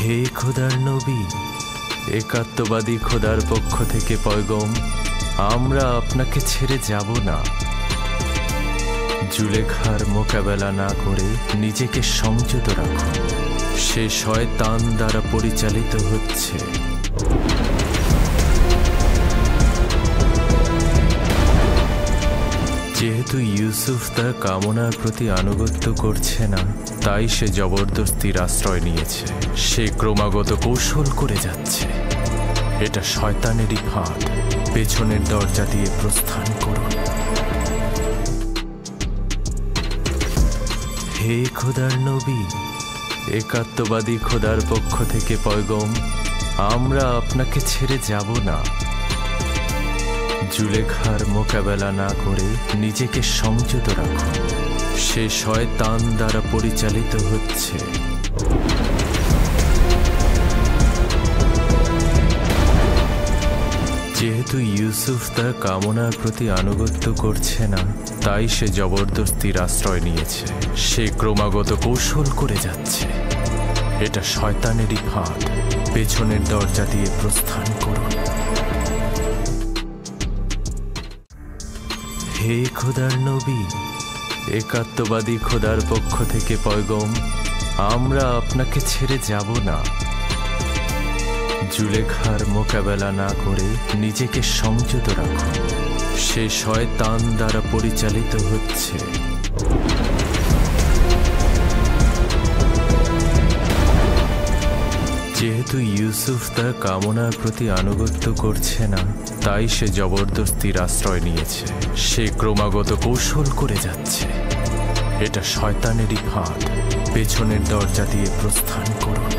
হে খোদার নবী, একাত্মবাদী খোদার পক্ষ থেকে পয়গম, আমরা আপনাকে ছেড়ে যাব না। জুলেখার মোকাবেলা না করে নিজেকে সংযত রাখুন, সে শয়তান দ্বারা পরিচালিত হচ্ছে। যেহেতু ইউসুফ তার কামনার প্রতি আনুগত্য করছে না, তাই সে জবরদস্তির আশ্রয় নিয়েছে। সে ক্রমাগত কৌশল করে যাচ্ছে। এটা শয়তানেরই ফাঁদ। পেছনের দরজা দিয়ে প্রস্থান করুন। হে খোদার নবী, একাত্মবাদী খোদার পক্ষ থেকে পয়গম, আমরা আপনাকে ছেড়ে যাব না। জুলেখার মোকাবেলা না করে নিজেকে সংযত রাখুন, সে শয়তান দ্বারা পরিচালিত হচ্ছে। যেহেতু ইউসুফ তার কামনার প্রতি আনুগত্য করছে না, তাই সে জবরদস্তির আশ্রয় নিয়েছে। সে ক্রমাগত কৌশল করে যাচ্ছে। এটা শয়তানেরই ফাঁদ। পেছনের দরজা দিয়ে প্রস্থান করুন। হে খোদার নবী, একাত্মবাদী খোদার পক্ষ থেকে পয়গম, আমরা আপনাকে ছেড়ে যাব না। জুলেখার মোকাবেলা না করে নিজেকে সংযত রাখুন, সে শয়তান দ্বারা পরিচালিত হচ্ছে। যেহেতু ইউসুফ তার কামনার প্রতি আনুগত্য করছে না, তাই সে জবরদস্তির আশ্রয় নিয়েছে। সে ক্রমাগত কৌশল করে যাচ্ছে। এটা শয়তানেরই ফাঁদ। পেছনের দরজা দিয়ে প্রস্থান করুন।